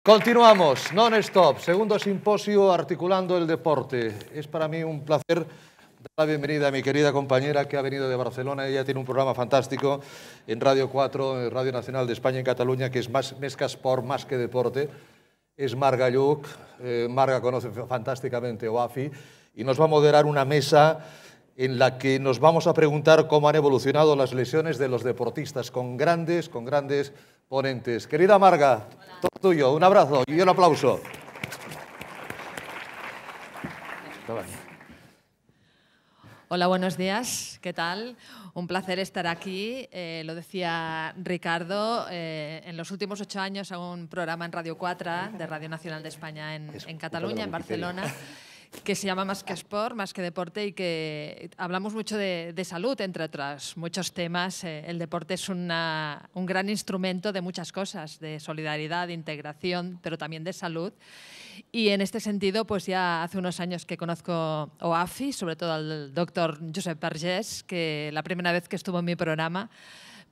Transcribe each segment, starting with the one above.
Continuamos, non-stop, segundo simposio Articulando el Deporte. Es para mí un placer dar la bienvenida a mi querida compañera que ha venido de Barcelona. Ella tiene un programa fantástico en Radio 4, en Radio Nacional de España en Cataluña, que es més que esport, más que deporte. Es Marga Lluch. Marga conoce fantásticamente OAFI y nos va a moderar una mesa en la que nos vamos a preguntar cómo han evolucionado las lesiones de los deportistas con grandes ponentes. Querida Marga, todo tuyo, un abrazo y un aplauso. Hola, buenos días, ¿qué tal? Un placer estar aquí. Lo decía Ricardo, en los últimos 8 años hago un programa en Radio 4 de Radio Nacional de España en Cataluña, en Barcelona, que se llama Más que Sport, Más que Deporte, y que hablamos mucho de salud, entre otros muchos temas. El deporte es un gran instrumento de muchas cosas, de solidaridad, de integración, pero también de salud. Y en este sentido, pues ya hace unos años que conozco OAFI, sobre todo al doctor Josep Vergés, que la primera vez que estuvo en mi programa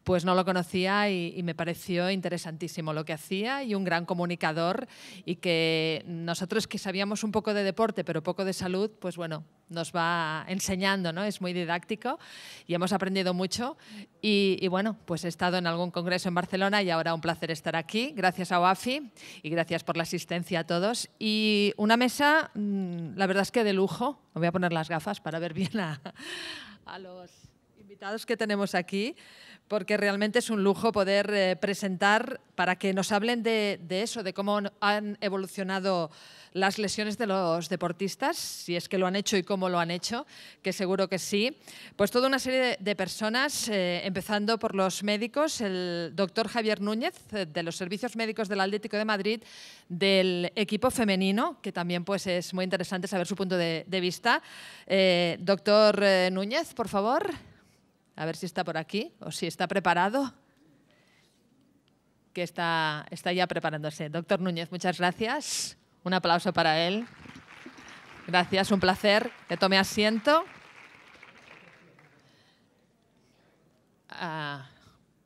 pues no lo conocía y me pareció interesantísimo lo que hacía, y un gran comunicador, y que nosotros que sabíamos un poco de deporte pero poco de salud, pues bueno, nos va enseñando, ¿no? Es muy didáctico y hemos aprendido mucho y bueno, pues he estado en algún congreso en Barcelona y ahora un placer estar aquí, gracias a OAFI y gracias por la asistencia a todos. Y una mesa, la verdad es que de lujo. Me voy a poner las gafas para ver bien a los invitados que tenemos aquí, porque realmente es un lujo poder presentar para que nos hablen de eso, de cómo han evolucionado las lesiones de los deportistas, si es que lo han hecho y cómo lo han hecho, que seguro que sí. Pues toda una serie de personas, empezando por los médicos, el doctor Javier Núñez, de los Servicios Médicos del Atlético de Madrid, del equipo femenino, que también pues, es muy interesante saber su punto de vista. Doctor Núñez, por favor. A ver si está por aquí o si está preparado. Que está ya preparándose. Doctor Núñez, muchas gracias. Un aplauso para él. Gracias, un placer. Que tome asiento.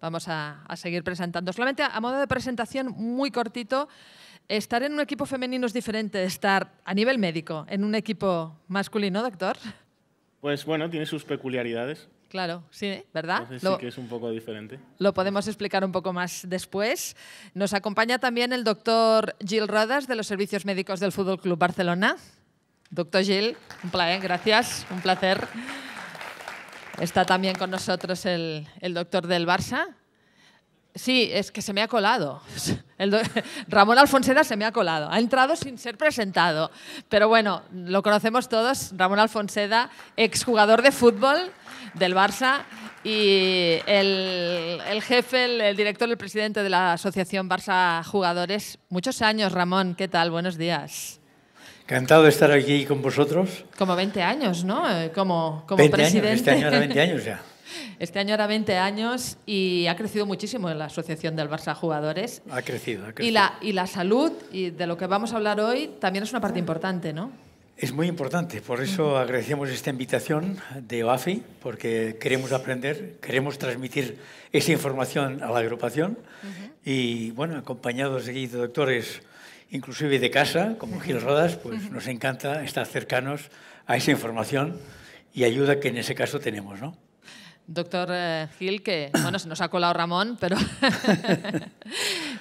Vamos a seguir presentando. Solamente a modo de presentación, muy cortito, estar en un equipo femenino es diferente de estar a nivel médico en un equipo masculino, doctor. Pues bueno, tiene sus peculiaridades. Claro, sí, ¿verdad? Entonces sí que es un poco diferente. Lo podemos explicar un poco más después. Nos acompaña también el doctor Gil Rodas, de los Servicios Médicos del Fútbol Club Barcelona. Doctor Gil, un placer, gracias, un placer. Está también con nosotros el doctor del Barça. Sí, es que se me ha colado. Ramón Alfonseda se me ha colado. Ha entrado sin ser presentado. Pero bueno, lo conocemos todos. Ramón Alfonseda, exjugador de fútbol del Barça y el jefe, el director, el presidente de la Asociación Barça Jugadores. Muchos años, Ramón. ¿Qué tal? Buenos días. Encantado de estar aquí con vosotros. Como 20 años, ¿no? Como 20 presidente. Años. Este año era 20 años ya. Este año era 20 años y ha crecido muchísimo en la Asociación del Barça Jugadores. Ha crecido. Y la salud, y de lo que vamos a hablar hoy, también es una parte importante, ¿no? Es muy importante, por eso agradecemos esta invitación de OAFI, porque queremos aprender, queremos transmitir esa información a la agrupación y, bueno, acompañados aquí de doctores, inclusive de casa, como Gil Rodas, pues nos encanta estar cercanos a esa información y ayuda que en ese caso tenemos, ¿no? Doctor Gil, que bueno, se nos ha colado Ramón, pero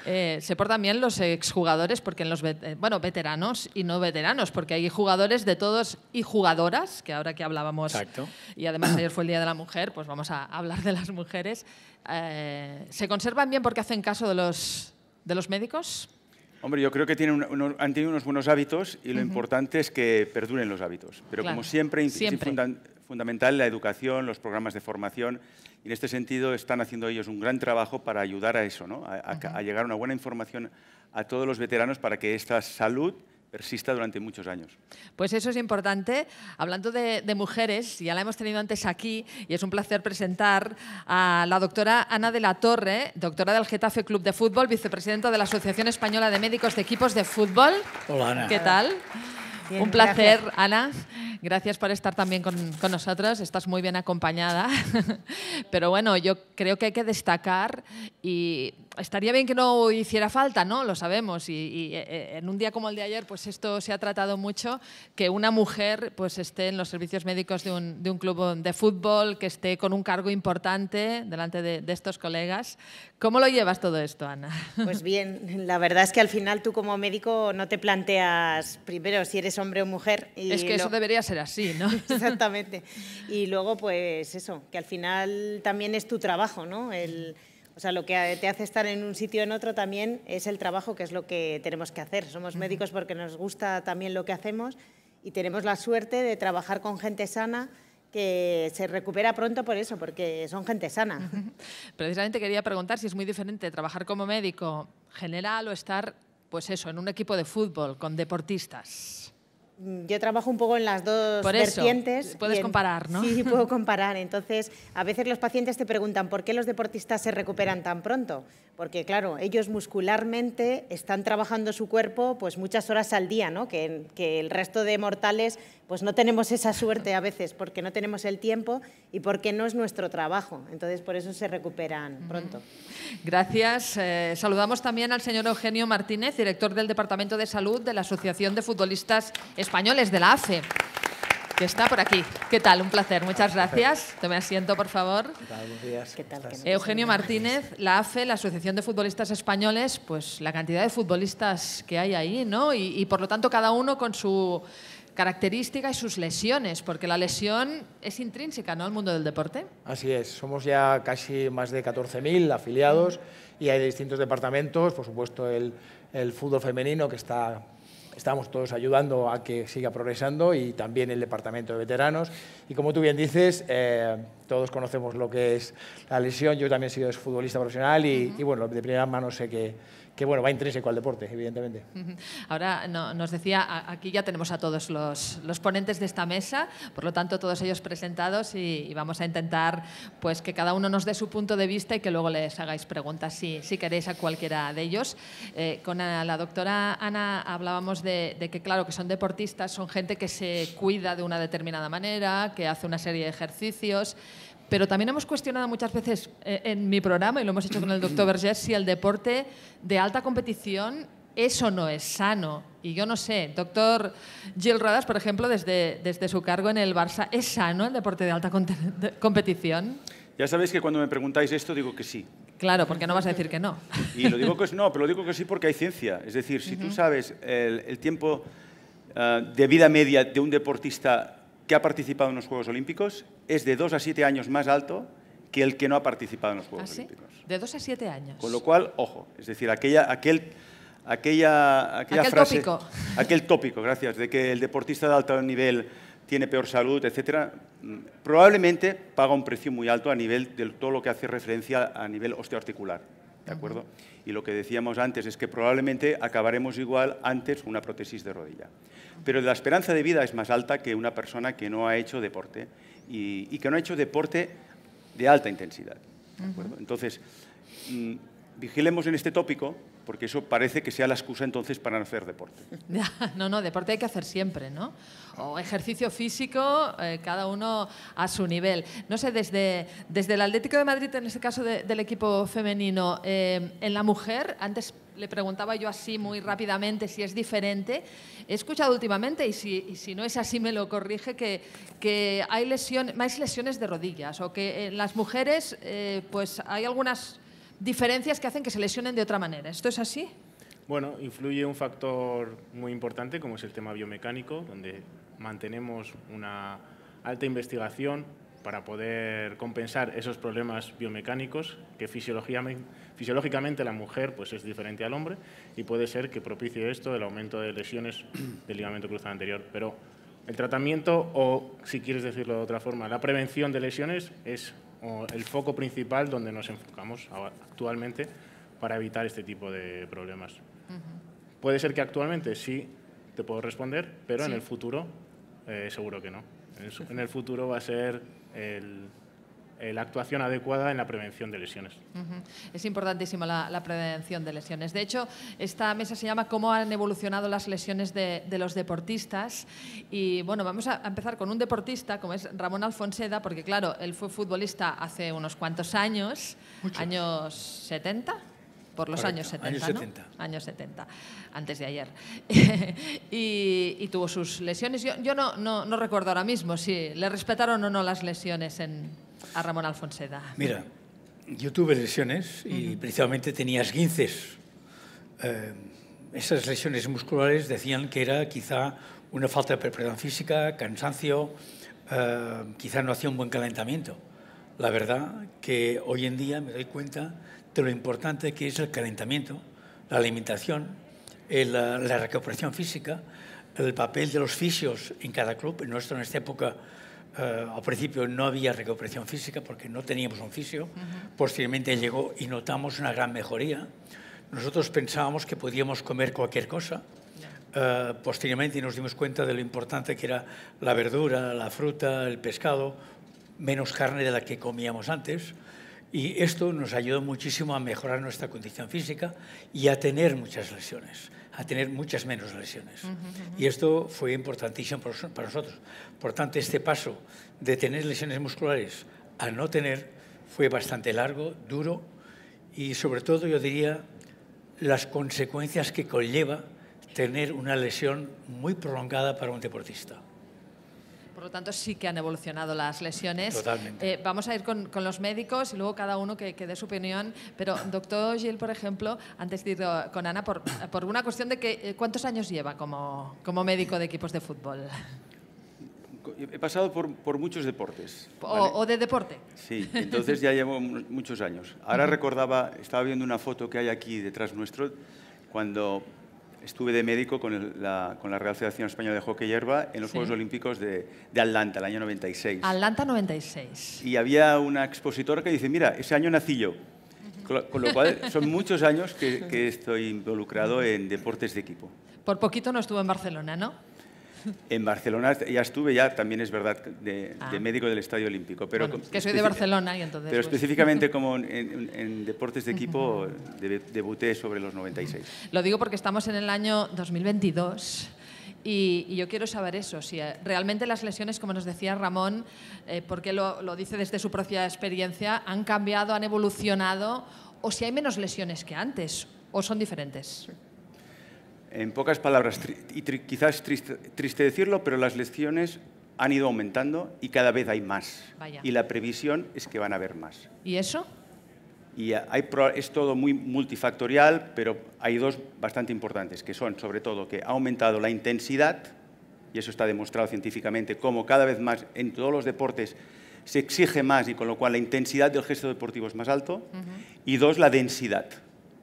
sé por también los exjugadores, porque en los veteranos y no veteranos, porque hay jugadores de todos y jugadoras, que ahora que hablábamos, exacto, y además ayer fue el Día de la Mujer, pues vamos a hablar de las mujeres. ¿Se conservan bien porque hacen caso de los médicos? Hombre, yo creo que han tenido unos buenos hábitos y lo importante es que perduren los hábitos. Pero claro, como siempre, es fundamental la educación, los programas de formación, y en este sentido están haciendo ellos un gran trabajo para ayudar a eso, ¿no? a llegar a una buena información a todos los veteranos para que esta salud persista durante muchos años. Pues eso es importante. Hablando de mujeres, ya la hemos tenido antes aquí y es un placer presentar a la doctora Ana de la Torre, doctora del Getafe Club de Fútbol, vicepresidenta de la Asociación Española de Médicos de Equipos de Fútbol. Hola, Ana. ¿Qué tal? Bien, un placer, gracias. Ana. Gracias por estar también con nosotros. Estás muy bien acompañada. Pero bueno, yo creo que hay que destacar, y estaría bien que no hiciera falta, ¿no? Lo sabemos. Y en un día como el de ayer, pues esto se ha tratado mucho, que una mujer pues esté en los servicios médicos de un club de fútbol, que esté con un cargo importante delante de estos colegas. ¿Cómo lo llevas todo esto, Ana? Pues bien, la verdad es que al final tú como médico no te planteas primero si eres hombre o mujer. Y es que eso debería ser así, ¿no? Exactamente. Y luego, pues eso, que al final también es tu trabajo, ¿no? O sea, lo que te hace estar en un sitio o en otro también es el trabajo, que es lo que tenemos que hacer. Somos médicos porque nos gusta también lo que hacemos y tenemos la suerte de trabajar con gente sana que se recupera pronto por eso, porque son gente sana. Precisamente quería preguntar si es muy diferente trabajar como médico general o estar, pues eso, en un equipo de fútbol con deportistas. Yo trabajo un poco en las dos vertientes. Puedes comparar, ¿no? Sí, puedo comparar. Entonces, a veces los pacientes te preguntan ¿por qué los deportistas se recuperan tan pronto? Porque, claro, ellos muscularmente están trabajando su cuerpo pues muchas horas al día, ¿no? Que el resto de mortales pues no tenemos esa suerte a veces porque no tenemos el tiempo y porque no es nuestro trabajo. Entonces, por eso se recuperan pronto. Gracias. Saludamos también al señor Eugenio Martínez, director del Departamento de Salud de la Asociación de Futbolistas Españoles, de la AFE, que está por aquí. ¿Qué tal? Un placer. Muchas gracias. Tome asiento, por favor. ¿Qué tal? Buenos días. ¿Qué tal? Eugenio Martínez, la AFE, la Asociación de Futbolistas Españoles, pues la cantidad de futbolistas que hay ahí, ¿no? Y por lo tanto cada uno con su característica y sus lesiones, porque la lesión es intrínseca, ¿no?, al mundo del deporte. Así es, somos ya casi más de 14.000 afiliados y hay de distintos departamentos, por supuesto el fútbol femenino que estamos todos ayudando a que siga progresando y también el departamento de veteranos. Y como tú bien dices, todos conocemos lo que es la lesión, yo también he sido futbolista profesional y bueno, de primera mano sé que bueno, va intrínseco al deporte, evidentemente. Ahora nos decía, aquí ya tenemos a todos los ponentes de esta mesa, por lo tanto todos ellos presentados y vamos a intentar pues que cada uno nos dé su punto de vista y que luego les hagáis preguntas si queréis a cualquiera de ellos. Con la doctora Ana hablábamos de que claro, que son deportistas, son gente que se cuida de una determinada manera, que hace una serie de ejercicios. Pero también hemos cuestionado muchas veces en mi programa, y lo hemos hecho con el doctor Vergés, si el deporte de alta competición es o no es sano. Y yo no sé, doctor Gil Rodas, por ejemplo, desde su cargo en el Barça, ¿es sano el deporte de alta competición? Ya sabéis que cuando me preguntáis esto digo que sí. Claro, porque no vas a decir que no. Y lo digo que no, pero lo digo que sí porque hay ciencia. Es decir, si tú sabes el tiempo de vida media de un deportista que ha participado en los Juegos Olímpicos es de 2 a 7 años más alto que el que no ha participado en los Juegos Olímpicos. ¿De 2 a 7 años? Con lo cual, ojo, es decir, aquel frase, tópico. Aquel tópico, gracias, de que el deportista de alto nivel tiene peor salud, etcétera, probablemente paga un precio muy alto a nivel de todo lo que hace referencia a nivel osteoarticular, ¿de acuerdo? Y lo que decíamos antes es que probablemente acabaremos igual antes una prótesis de rodilla. Pero la esperanza de vida es más alta que una persona que no ha hecho deporte y que no ha hecho deporte de alta intensidad, ¿de acuerdo? Entonces, vigilemos en este tópico, porque eso parece que sea la excusa entonces para no hacer deporte. No, deporte hay que hacer siempre, ¿no? O ejercicio físico, cada uno a su nivel. No sé, desde el Atlético de Madrid, en este caso del equipo femenino, en la mujer, antes le preguntaba yo así muy rápidamente si es diferente. He escuchado últimamente, y si no es así me lo corrige, que hay más lesiones de rodillas o que en las mujeres pues hay algunas diferencias que hacen que se lesionen de otra manera. ¿Esto es así? Bueno, influye un factor muy importante como es el tema biomecánico, donde mantenemos una alta investigación para poder compensar esos problemas biomecánicos que fisiológicamente la mujer pues, es diferente al hombre y puede ser que propicie esto el aumento de lesiones del ligamento cruzado anterior. Pero el tratamiento, o si quieres decirlo de otra forma, la prevención de lesiones es el foco principal donde nos enfocamos actualmente para evitar este tipo de problemas. Puede ser que actualmente sí te puedo responder, pero en el futuro seguro que no. En el futuro va a ser la actuación adecuada en la prevención de lesiones. Es importantísima la prevención de lesiones. De hecho, esta mesa se llama ¿Cómo han evolucionado las lesiones de los deportistas? Y bueno, vamos a empezar con un deportista como es Ramón Alfonseda, porque claro, él fue futbolista hace unos cuantos años, años 70. Por los años 70, años 70. ¿no? Años 70, antes de ayer. y tuvo sus lesiones. Yo no recuerdo ahora mismo si le respetaron o no las lesiones a Ramón Alfonseda. Mira, yo tuve lesiones y precisamente tenía esguinces. Esas lesiones musculares decían que era quizá una falta de preparación física, cansancio, quizá no hacía un buen calentamiento. La verdad que hoy en día me doy cuenta de lo importante que es el calentamiento, la alimentación, la recuperación física, el papel de los fisios en cada club. En esta época, al principio no había recuperación física porque no teníamos un fisio. Posteriormente llegó y notamos una gran mejoría. Nosotros pensábamos que podíamos comer cualquier cosa. Posteriormente nos dimos cuenta de lo importante que era la verdura, la fruta, el pescado, menos carne de la que comíamos antes. Y esto nos ayudó muchísimo a mejorar nuestra condición física y a tener muchas lesiones, a tener muchas menos lesiones. Y esto fue importantísimo para nosotros. Por tanto, este paso de tener lesiones musculares a no tener fue bastante largo, duro y, sobre todo, yo diría, las consecuencias que conlleva tener una lesión muy prolongada para un deportista. Por lo tanto, sí que han evolucionado las lesiones. Totalmente. Vamos a ir con los médicos y luego cada uno que dé su opinión. Pero, doctor Gil, por ejemplo, antes de ir con Ana, por una cuestión de que ¿cuántos años lleva como médico de equipos de fútbol? He pasado por muchos deportes. ¿Vale? ¿O de deporte? Sí, entonces ya llevo muchos años. Ahora recordaba, estaba viendo una foto que hay aquí detrás nuestro, cuando estuve de médico con la Real Federación Española de Hockey Hierba en los Juegos Olímpicos de Atlanta, el año 96. Atlanta 96. Y había una expositora que dice, mira, ese año nací yo. Con lo cual, son muchos años que estoy involucrado en deportes de equipo. Por poquito no estuvo en Barcelona, ¿no? En Barcelona ya estuve, también es verdad, de médico del Estadio Olímpico. Pero bueno, que soy de Barcelona y entonces... Pero específicamente como en deportes de equipo debuté sobre los 96. Lo digo porque estamos en el año 2022 y yo quiero saber eso, si realmente las lesiones, como nos decía Ramón, porque lo dice desde su propia experiencia, han cambiado, han evolucionado, o si hay menos lesiones que antes, o son diferentes. En pocas palabras, y quizás triste decirlo, pero las lesiones han ido aumentando y cada vez hay más. Vaya. Y la previsión es que van a haber más. ¿Y eso? Y es todo muy multifactorial, pero hay dos bastante importantes, que son, sobre todo, que ha aumentado la intensidad, y eso está demostrado científicamente, como cada vez más en todos los deportes se exige más y con lo cual la intensidad del gesto deportivo es más alto. Y dos, la densidad.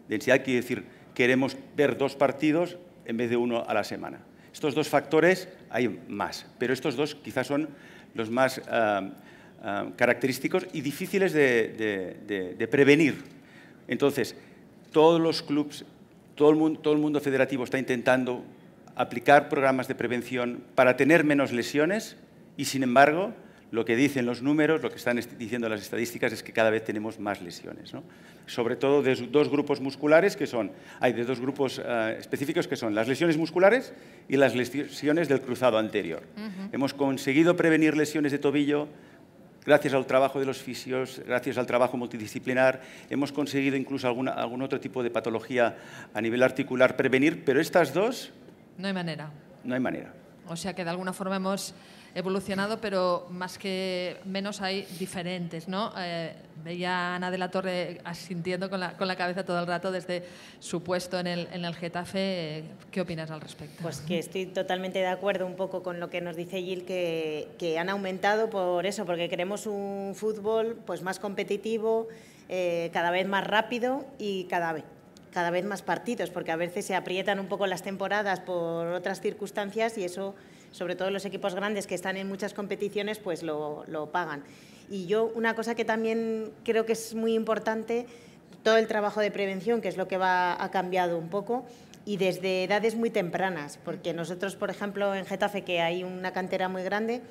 Densidad quiere decir, queremos ver 2 partidos en vez de 1 a la semana. Estos 2 factores hay más, pero estos 2 quizás son los más característicos y difíciles de prevenir. Entonces, todos los clubes, todo el mundo federativo está intentando aplicar programas de prevención para tener menos lesiones y, sin embargo, lo que dicen los números, lo que están diciendo las estadísticas es que cada vez tenemos más lesiones, ¿no? Sobre todo de 2 grupos musculares hay de 2 grupos específicos que son las lesiones musculares y las lesiones del cruzado anterior. Hemos conseguido prevenir lesiones de tobillo gracias al trabajo de los fisios, gracias al trabajo multidisciplinar. Hemos conseguido incluso algún otro tipo de patología a nivel articular prevenir, pero estas 2... No hay manera. No hay manera. O sea que de alguna forma hemos evolucionado, pero más que menos hay diferentes, ¿no? Veía a Ana de la Torre asintiendo con la cabeza todo el rato desde su puesto en el Getafe. ¿Qué opinas al respecto? Pues que estoy totalmente de acuerdo un poco con lo que nos dice Gil, que han aumentado por eso, porque queremos un fútbol pues más competitivo, cada vez más rápido y cada vez más partidos, porque a veces se aprietan un poco las temporadas por otras circunstancias y eso, sobre todo los equipos grandes que están en muchas competiciones, pues lo pagan. Y yo, una cosa que también creo que es muy importante, todo el trabajo de prevención, que es lo que ha cambiado un poco, y desde edades muy tempranas, porque nosotros, por ejemplo, en Getafe, que hay una cantera muy grande,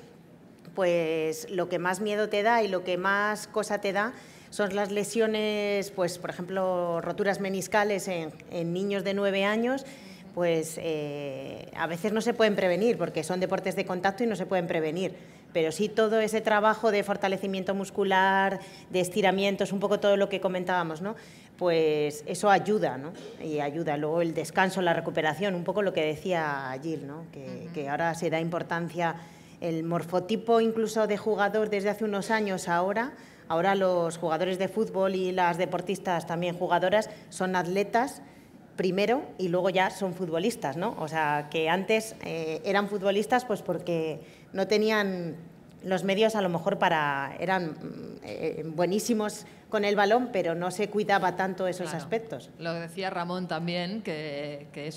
pues lo que más miedo te da y lo que más cosa te da son las lesiones, pues por ejemplo, roturas meniscales en niños de 9 años, pues a veces no se pueden prevenir porque son deportes de contacto y no se pueden prevenir. Pero sí todo ese trabajo de fortalecimiento muscular, de estiramientos, un poco todo lo que comentábamos, ¿no? Pues eso ayuda, ¿no? Y ayuda. Luego el descanso, la recuperación, un poco lo que decía Jill, ¿no? Que ahora se da importancia el morfotipo incluso de jugador desde hace unos años ahora los jugadores de fútbol y las deportistas también jugadoras son atletas primero y luego ya son futbolistas, ¿no? O sea, que antes eran futbolistas pues porque no tenían los medios a lo mejor eran buenísimos con el balón, pero no se cuidaba tanto esos aspectos. Lo decía Ramón también, que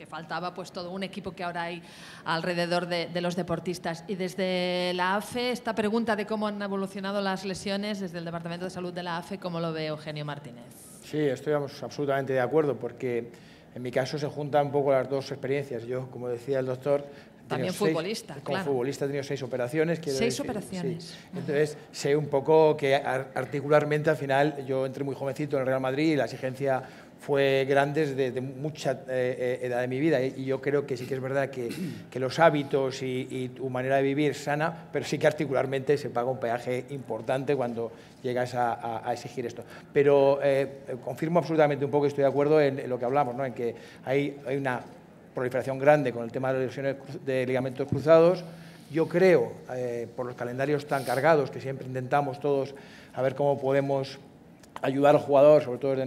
faltaba pues todo un equipo que ahora hay alrededor de los deportistas. Y desde la AFE, esta pregunta de cómo han evolucionado las lesiones, desde el Departamento de Salud de la AFE, ¿cómo lo ve Eugenio Martínez? Sí, estoy absolutamente de acuerdo, porque en mi caso se juntan un poco las dos experiencias. Yo, como decía el doctor, también futbolista, como futbolista he tenido 6 operaciones. 6 operaciones. Sí. Entonces, sé un poco que articularmente, al final, yo entré muy jovencito en el Real Madrid y la exigencia fue grande desde mucha edad de mi vida. Y yo creo que sí que es verdad que los hábitos y tu manera de vivir es sana, pero sí que articularmente se paga un peaje importante cuando llegas a exigir esto. Pero confirmo absolutamente un poco y estoy de acuerdo en lo que hablamos, ¿no? En que hay una proliferación grande con el tema de las lesiones de ligamentos cruzados. Yo creo, por los calendarios tan cargados, que siempre intentamos todos a ver cómo podemos ayudar al jugador, sobre todo desde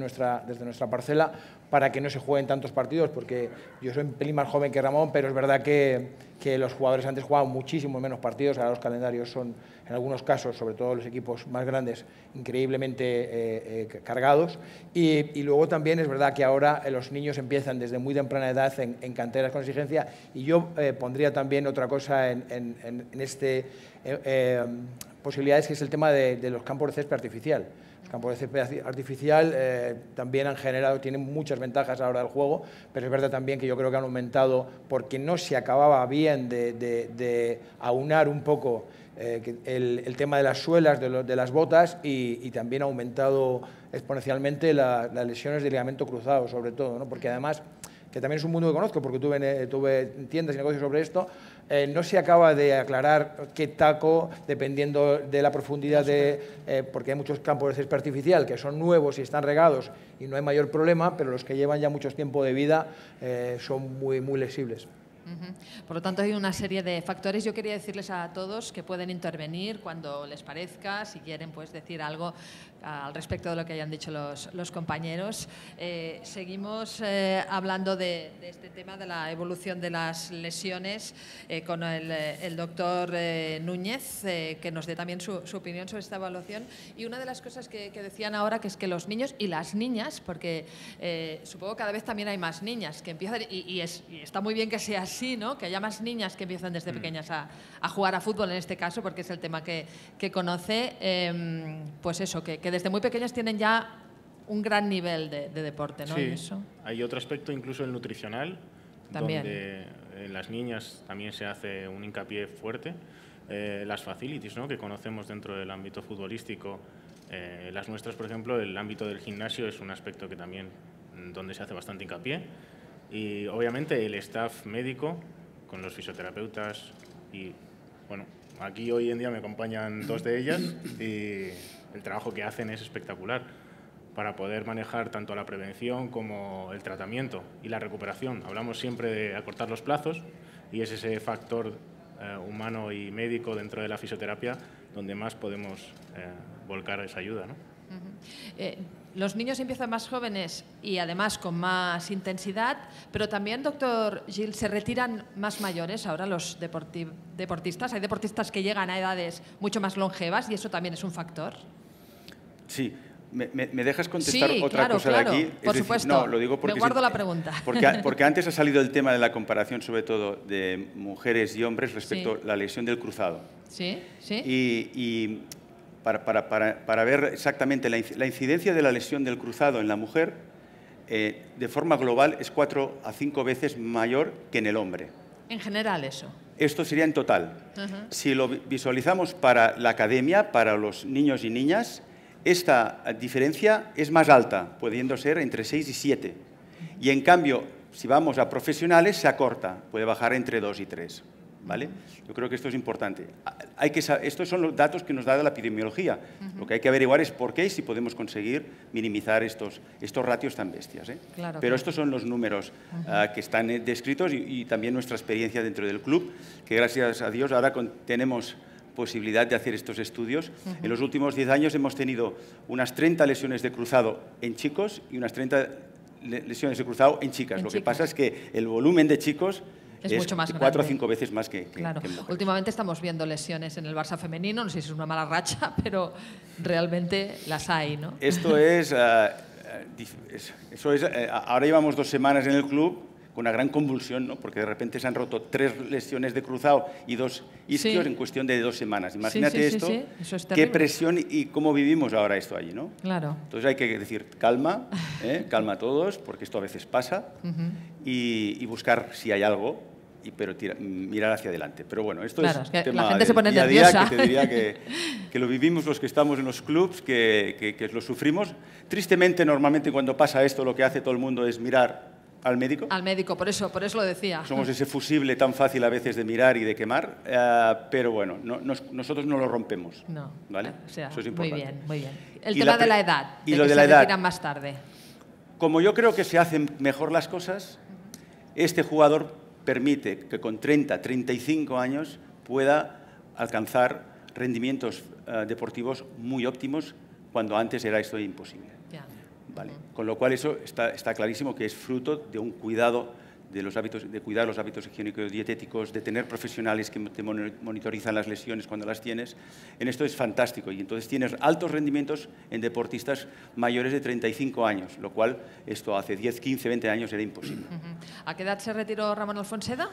nuestra parcela, para que no se jueguen tantos partidos, porque yo soy un pelín más joven que Ramón, pero es verdad que los jugadores antes jugaban muchísimo menos partidos, ahora los calendarios son, en algunos casos, sobre todo los equipos más grandes, increíblemente cargados. Y luego también es verdad que ahora los niños empiezan desde muy temprana edad en canteras con exigencia, y yo pondría también otra cosa en posibilidades, que es el tema de los campos de césped artificial. Los campos de césped artificial también tienen muchas ventajas a la hora del juego, pero es verdad también que yo creo que han aumentado porque no se acababa bien de aunar un poco el tema de las suelas, de las botas, y también ha aumentado exponencialmente las lesiones de ligamento cruzado, sobre todo, ¿no? Porque además, que también es un mundo que conozco porque tuve tiendas y negocios sobre esto, no se acaba de aclarar qué taco, dependiendo de la profundidad porque hay muchos campos de césped artificial que son nuevos y están regados y no hay mayor problema, pero los que llevan ya mucho tiempo de vida son muy lesibles. Por lo tanto, hay una serie de factores. Yo quería decirles a todos que pueden intervenir cuando les parezca, si quieren pues decir algo al respecto de lo que hayan dicho los compañeros. Seguimos hablando de este tema de la evolución de las lesiones con el doctor Núñez, que nos dé también su opinión sobre esta evaluación. Y una de las cosas que decían ahora, que es que los niños y las niñas, porque supongo que cada vez también hay más niñas que empiezan, y está muy bien que sea así, ¿no? Que haya más niñas que empiezan desde pequeñas a jugar a fútbol, en este caso, porque es el tema que conoce, pues eso, que desde muy pequeñas tienen ya un gran nivel de deporte, ¿no? Sí, eso. Hay otro aspecto, incluso el nutricional, también, donde en las niñas también se hace un hincapié fuerte. Las facilities, ¿no?, que conocemos dentro del ámbito futbolístico, las nuestras, por ejemplo, el ámbito del gimnasio es un aspecto que también donde se hace bastante hincapié. Y obviamente el staff médico con los fisioterapeutas, y bueno, aquí hoy en día me acompañan 2 de ellas y el trabajo que hacen es espectacular para poder manejar tanto la prevención como el tratamiento y la recuperación. Hablamos siempre de acortar los plazos y es ese factor humano y médico dentro de la fisioterapia donde más podemos volcar esa ayuda, ¿no? Los niños empiezan más jóvenes y además con más intensidad, pero también, doctor Gil, se retiran más mayores ahora los deportistas. Hay deportistas que llegan a edades mucho más longevas y eso también es un factor. Sí. ¿Me dejas contestar otra cosa de aquí? Por supuesto. No, lo digo porque me guardo la pregunta. Porque antes ha salido el tema de la comparación, sobre todo, de mujeres y hombres respecto a la lesión del cruzado. Sí, sí. Y para ver exactamente la incidencia de la lesión del cruzado en la mujer, de forma global es 4 a 5 veces mayor que en el hombre. En general eso. Esto sería en total. Si lo visualizamos para la academia, para los niños y niñas, esta diferencia es más alta, pudiendo ser entre 6 y 7. Y en cambio, si vamos a profesionales, se acorta, puede bajar entre 2 y 3. ¿Vale? Yo creo que esto es importante. Estos son los datos que nos da la epidemiología. Lo que hay que averiguar es por qué y si podemos conseguir minimizar estos ratios tan bestias. Claro, pero estos son los números que están descritos y también nuestra experiencia dentro del club, que gracias a Dios ahora tenemos posibilidad de hacer estos estudios. En los últimos 10 años hemos tenido unas 30 lesiones de cruzado en chicos y unas 30 lesiones de cruzado en chicas. Lo que pasa es que el volumen de chicos es mucho más 4 o 5 veces más que claro. mujeres. Últimamente estamos viendo lesiones en el Barça femenino, no sé si es una mala racha, pero realmente las hay, ¿no? Esto es, ahora llevamos 2 semanas en el club con una gran convulsión, ¿no? Porque de repente se han roto 3 lesiones de cruzado y 2 isquios en cuestión de 2 semanas. Imagínate esto, eso es qué presión y cómo vivimos ahora esto allí, ¿no? Claro. Entonces hay que decir calma, calma a todos, porque esto a veces pasa, y buscar si hay algo, pero mirar hacia adelante. Pero bueno, esto es que tema la gente se pone día a nerviosa. día, que te diría que lo vivimos los que estamos en los clubs, que lo sufrimos. Tristemente, normalmente cuando pasa esto, lo que hace todo el mundo es mirar al médico. Al médico, por eso lo decía. Somos ese fusible tan fácil a veces de mirar y de quemar, pero bueno, nosotros no lo rompemos. No, ¿vale? O sea, eso es importante. Muy bien. El tema de la edad, y de lo que de se la edad, retiran más tarde. Como yo creo que se hacen mejor las cosas, este jugador permite que con 30, 35 años pueda alcanzar rendimientos deportivos muy óptimos cuando antes era esto imposible. ¿Vale? Con lo cual eso está clarísimo que es fruto de un cuidado de cuidar los hábitos higiénicos dietéticos, de tener profesionales que te monitorizan las lesiones cuando las tienes. En esto es fantástico y entonces tienes altos rendimientos en deportistas mayores de 35 años, lo cual esto hace 10, 15, 20 años era imposible. ¿A qué edad se retiró Ramón Alfonseda?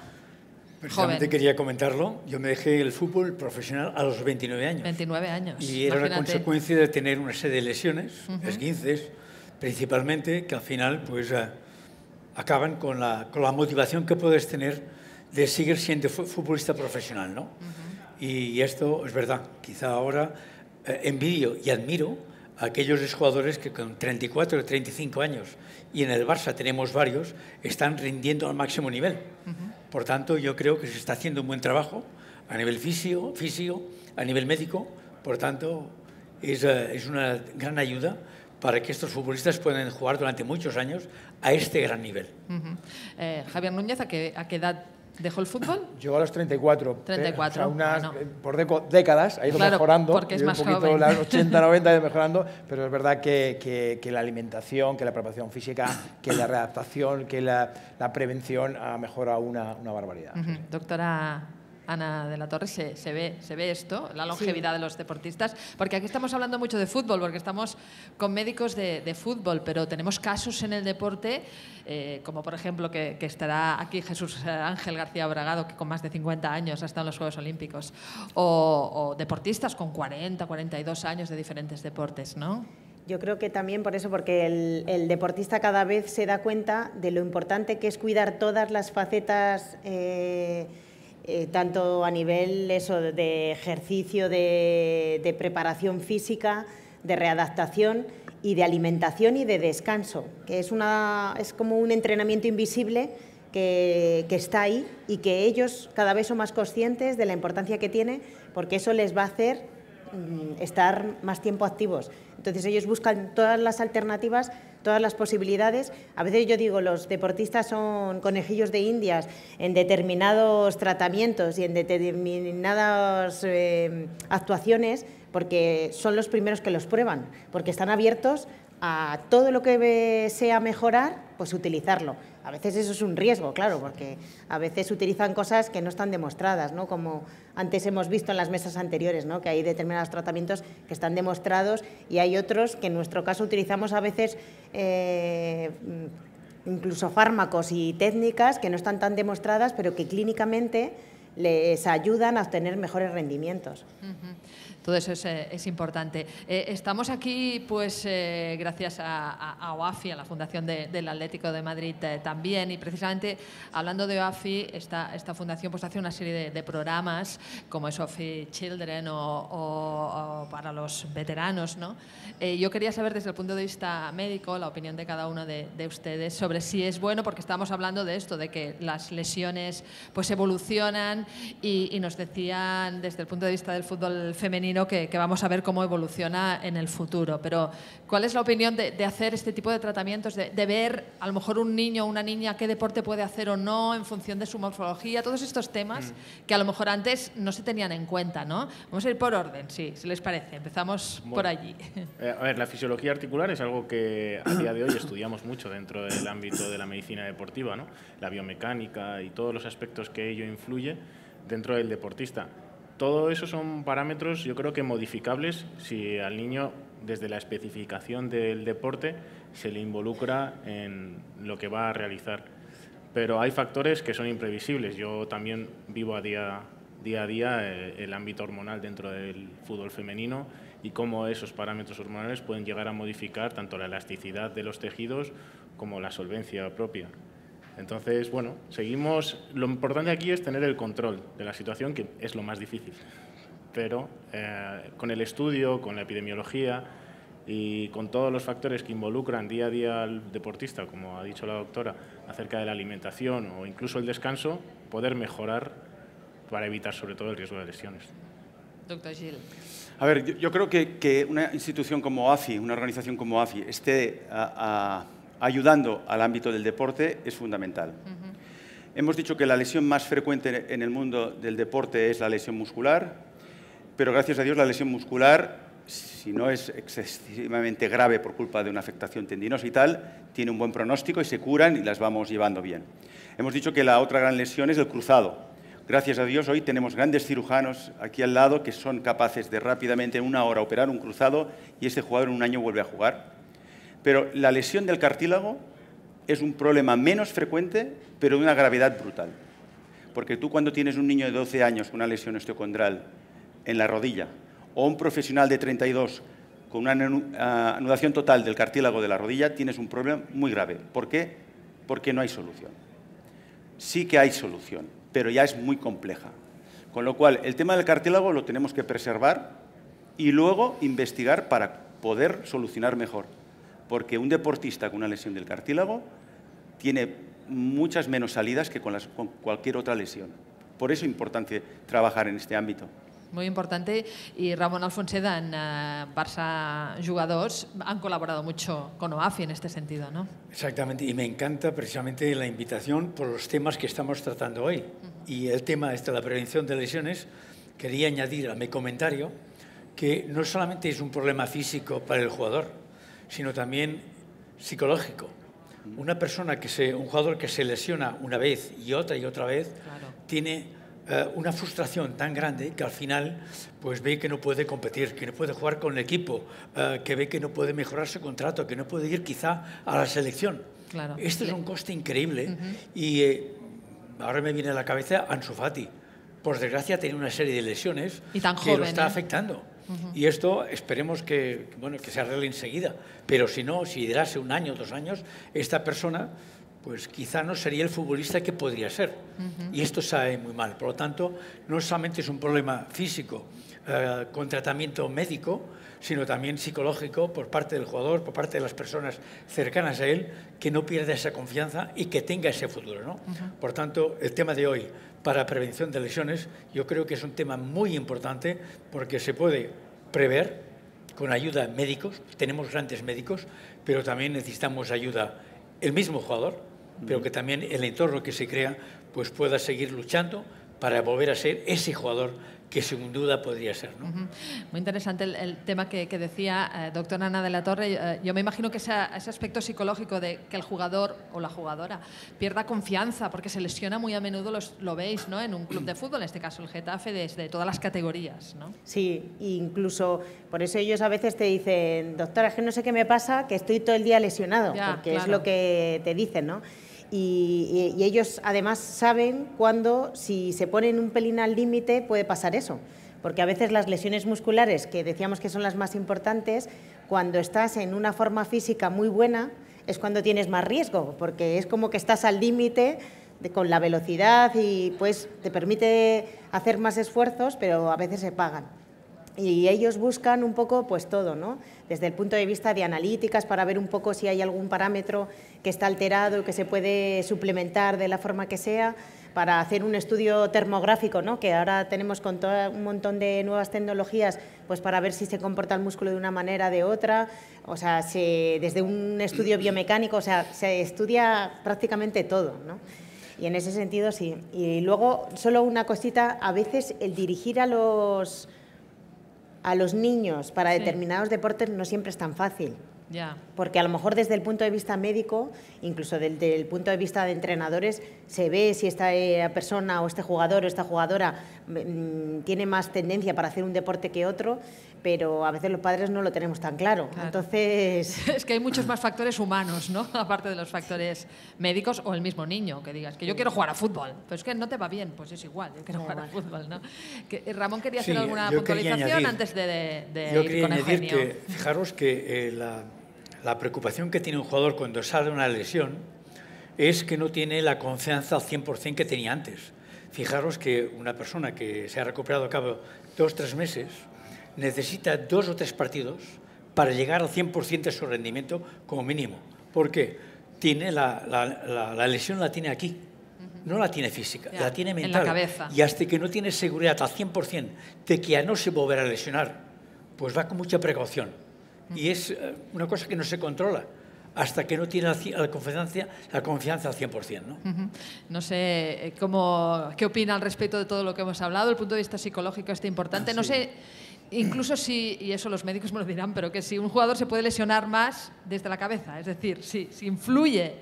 Precisamente Joven. Quería comentarlo. Yo me dejé el fútbol profesional a los 29 años. 29 años. Y era una consecuencia de tener una serie de lesiones, esguinces, principalmente, que al final pues acaban con la motivación que puedes tener de seguir siendo futbolista profesional, ¿no? Y esto es verdad. Quizá ahora envidio y admiro a aquellos jugadores que con 34 o 35 años, y en el Barça tenemos varios, están rindiendo al máximo nivel. Por tanto, yo creo que se está haciendo un buen trabajo a nivel físico, a nivel médico. Por tanto, es una gran ayuda para que estos futbolistas puedan jugar durante muchos años a este gran nivel. Javier Núñez, ¿a qué edad dejó el fútbol? Yo a los 34. 34. O sea, por décadas ha ido mejorando. Porque es más joven. Las 80, 90 ha ido mejorando, pero es verdad que la alimentación, que la preparación física, que la readaptación, que la prevención ha mejorado una barbaridad. Doctora Ana de la Torre, se ve esto, la longevidad de los deportistas, porque aquí estamos hablando mucho de fútbol, porque estamos con médicos de fútbol, pero tenemos casos en el deporte, como por ejemplo que estará aquí Jesús Ángel García Bragado, que con más de 50 años ha estado en los Juegos Olímpicos, o deportistas con 40, 42 años de diferentes deportes, ¿no? Yo creo que también por eso, porque el deportista cada vez se da cuenta de lo importante que es cuidar todas las facetas, tanto a nivel de ejercicio, de preparación física, de readaptación y de alimentación y de descanso, que es como un entrenamiento invisible que está ahí y que ellos cada vez son más conscientes de la importancia que tiene, porque eso les va a hacer estar más tiempo activos. Entonces ellos buscan todas las alternativas, todas las posibilidades. A veces yo digo, los deportistas son conejillos de indias en determinados tratamientos y en determinadas actuaciones, porque son los primeros que los prueban, porque están abiertos a todo lo que sea mejorar, pues utilizarlo. A veces eso es un riesgo, claro, porque a veces utilizan cosas que no están demostradas, ¿no? Como antes hemos visto en las mesas anteriores, ¿no? Que hay determinados tratamientos que están demostrados y hay otros que en nuestro caso utilizamos a veces incluso fármacos y técnicas que no están tan demostradas, pero que clínicamente les ayudan a obtener mejores rendimientos. Todo eso es importante. Estamos aquí, pues, gracias a OAFI, a la Fundación del Atlético de Madrid también, y precisamente hablando de OAFI, esta fundación pues hace una serie de programas, como es OAFI Children o para los veteranos, ¿no? Yo quería saber desde el punto de vista médico la opinión de cada uno de ustedes sobre si es bueno, porque estamos hablando de esto, de que las lesiones pues evolucionan y nos decían desde el punto de vista del fútbol femenino que vamos a ver cómo evoluciona en el futuro. Pero, ¿cuál es la opinión de hacer este tipo de tratamientos, de ver a lo mejor un niño o una niña qué deporte puede hacer o no en función de su morfología? Todos estos temas que a lo mejor antes no se tenían en cuenta, ¿no? Vamos a ir por orden, sí, si les parece. Empezamos por allí. A ver, la fisiología articular es algo que a día de hoy estudiamos mucho dentro del ámbito de la medicina deportiva, ¿no? La biomecánica y todos los aspectos que ello influye dentro del deportista. Todo eso son parámetros, yo creo que modificables si al niño, desde la especificación del deporte, se le involucra en lo que va a realizar. Pero hay factores que son imprevisibles. Yo también vivo día a día el ámbito hormonal dentro del fútbol femenino y cómo esos parámetros hormonales pueden llegar a modificar tanto la elasticidad de los tejidos como la solvencia propia. Entonces, bueno, seguimos. Lo importante aquí es tener el control de la situación, que es lo más difícil. Pero con el estudio, con la epidemiología y con todos los factores que involucran día a día al deportista, como ha dicho la doctora, acerca de la alimentación o incluso el descanso, poder mejorar para evitar sobre todo el riesgo de lesiones. Doctor Gil. A ver, yo creo que una institución como OAFI, una organización como OAFI, esté ayudando al ámbito del deporte es fundamental. Hemos dicho que la lesión más frecuente en el mundo del deporte es la lesión muscular, pero gracias a Dios la lesión muscular, si no es excesivamente grave por culpa de una afectación tendinosa y tal, tiene un buen pronóstico y se curan y las vamos llevando bien. Hemos dicho que la otra gran lesión es el cruzado. Gracias a Dios hoy tenemos grandes cirujanos aquí al lado que son capaces de rápidamente en una hora operar un cruzado y este jugador en un año vuelve a jugar. Pero la lesión del cartílago es un problema menos frecuente, pero de una gravedad brutal. Porque tú cuando tienes un niño de 12 años con una lesión osteocondral en la rodilla o un profesional de 32 con una anudación total del cartílago de la rodilla, tienes un problema muy grave. ¿Por qué? Porque no hay solución. Sí que hay solución, pero ya es muy compleja. Con lo cual, el tema del cartílago lo tenemos que preservar y luego investigar para poder solucionar mejor. Porque un deportista con una lesión del cartílago tiene muchas menos salidas que con cualquier otra lesión. Por eso es importante trabajar en este ámbito. Muy importante. Y Ramón Alfonseda, en Barça Jugadors, han colaborado mucho con OAFI en este sentido, ¿no? Exactamente, y me encanta precisamente la invitación por los temas que estamos tratando hoy. Y el tema de la prevención de lesiones, quería añadir a mi comentario que no solamente es un problema físico para el jugador, sino también psicológico. Una persona un jugador que se lesiona una vez y otra vez, claro, tiene una frustración tan grande que al final pues ve que no puede competir, que no puede jugar con el equipo, que ve que no puede mejorar su contrato, que no puede ir quizá a la selección. Claro. Esto es un coste increíble y ahora me viene a la cabeza Ansu Fati. Por desgracia tiene una serie de lesiones y tan que joven, lo está afectando. Y esto esperemos que se arregle enseguida. Pero si no, si durase 1 año, 2 años, esta persona pues quizá no sería el futbolista que podría ser. Y esto sabe muy mal. Por lo tanto, no solamente es un problema físico con tratamiento médico, sino también psicológico por parte del jugador, por parte de las personas cercanas a él, que no pierda esa confianza y que tenga ese futuro, ¿no? Por tanto, el tema de hoy para prevención de lesiones yo creo que es un tema muy importante porque se puede prever con ayuda de médicos, tenemos grandes médicos, pero también necesitamos ayuda el mismo jugador, pero que también el entorno que se crea pues pueda seguir luchando para volver a ser ese jugador que sin duda podría ser, ¿no? Muy interesante el tema que decía doctora Ana de la Torre. Yo me imagino que ese aspecto psicológico de que el jugador o la jugadora pierda confianza porque se lesiona muy a menudo, lo veis, ¿no? En un club de fútbol, en este caso el Getafe, desde todas las categorías, ¿no? Sí, incluso por eso ellos a veces te dicen, doctora, es que no sé qué me pasa, que estoy todo el día lesionado, porque claro, es lo que te dicen, ¿no? Y ellos además saben cuando, si se ponen un pelín al límite, puede pasar eso. Porque a veces las lesiones musculares, que decíamos que son las más importantes, cuando estás en una forma física muy buena, es cuando tienes más riesgo, porque es como que estás al límite con la velocidad y pues te permite hacer más esfuerzos, pero a veces se pagan. Y ellos buscan un poco pues todo, ¿no? Desde el punto de vista de analíticas, para ver un poco si hay algún parámetro que está alterado, que se puede suplementar de la forma que sea, para hacer un estudio termográfico, ¿no? Que ahora tenemos con todo un montón de nuevas tecnologías, pues para ver si se comporta el músculo de una manera o de otra. O sea, desde un estudio biomecánico, o sea, se estudia prácticamente todo, ¿no? Y en ese sentido sí. Y luego, solo una cosita, a veces el dirigir a los niños para determinados deportes no siempre es tan fácil. Porque a lo mejor desde el punto de vista médico, incluso desde el punto de vista de entrenadores, se ve si esta persona o este jugador o esta jugadora tiene más tendencia para hacer un deporte que otro, pero a veces los padres no lo tenemos tan claro. Entonces... Es que hay muchos más factores humanos, ¿no? Aparte de los factores médicos o el mismo niño, que digas que yo quiero jugar a fútbol, pero es que no te va bien, pues es igual, yo quiero jugar a fútbol, ¿no? Ramón quería hacer alguna puntualización antes de ir con Eugenio. Que, fijaros que la preocupación que tiene un jugador cuando sale de una lesión es que no tiene la confianza al 100% que tenía antes. Fijaros que una persona que se ha recuperado a cabo 2 o 3 meses necesita 2 o 3 partidos para llegar al 100% de su rendimiento como mínimo. ¿Por qué? Tiene la lesión la tiene aquí, no la tiene física, la tiene mental. En la cabeza. Y hasta que no tiene seguridad al 100% de que ya no se volverá a lesionar, pues va con mucha precaución. Y es una cosa que no se controla hasta que no tiene la confianza al 100%, ¿no? No sé qué opina al respecto de todo lo que hemos hablado, el punto de vista psicológico es importante. No sé, incluso si, y eso los médicos me lo dirán, pero que si un jugador se puede lesionar más desde la cabeza, es decir, si influye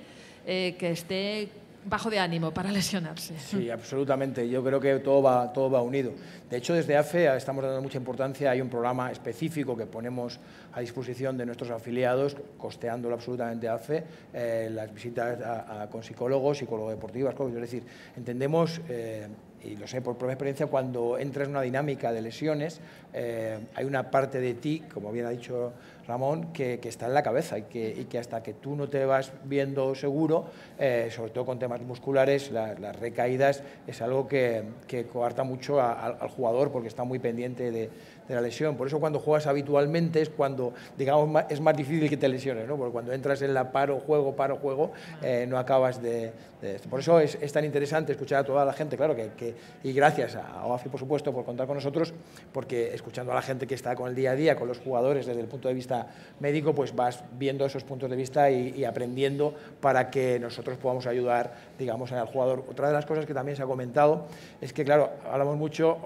que esté bajo de ánimo para lesionarse. Sí, absolutamente. Yo creo que todo va unido. De hecho, desde AFE estamos dando mucha importancia. Hay un programa específico que ponemos a disposición de nuestros afiliados, costeándolo absolutamente a AFE, las visitas con psicólogos deportivas. Es decir, entendemos, y lo sé por propia experiencia, cuando entras en una dinámica de lesiones, hay una parte de ti, como bien ha dicho Ramón, que está en la cabeza y que hasta que tú no te vas viendo seguro, sobre todo con temas musculares, las recaídas es algo que coarta mucho al jugador porque está muy pendiente de la lesión. Por eso cuando juegas habitualmente es cuando, digamos, es más difícil que te lesiones, ¿no? Porque cuando entras en la paro-juego, no acabas de esto. Por eso es tan interesante escuchar a toda la gente, claro, y gracias a OAFI, por supuesto, por contar con nosotros, porque escuchando a la gente que está con el día a día, con los jugadores desde el punto de vista médico, pues vas viendo esos puntos de vista y aprendiendo para que nosotros podamos ayudar, digamos, al jugador. Otra de las cosas que también se ha comentado es que, claro, hablamos mucho,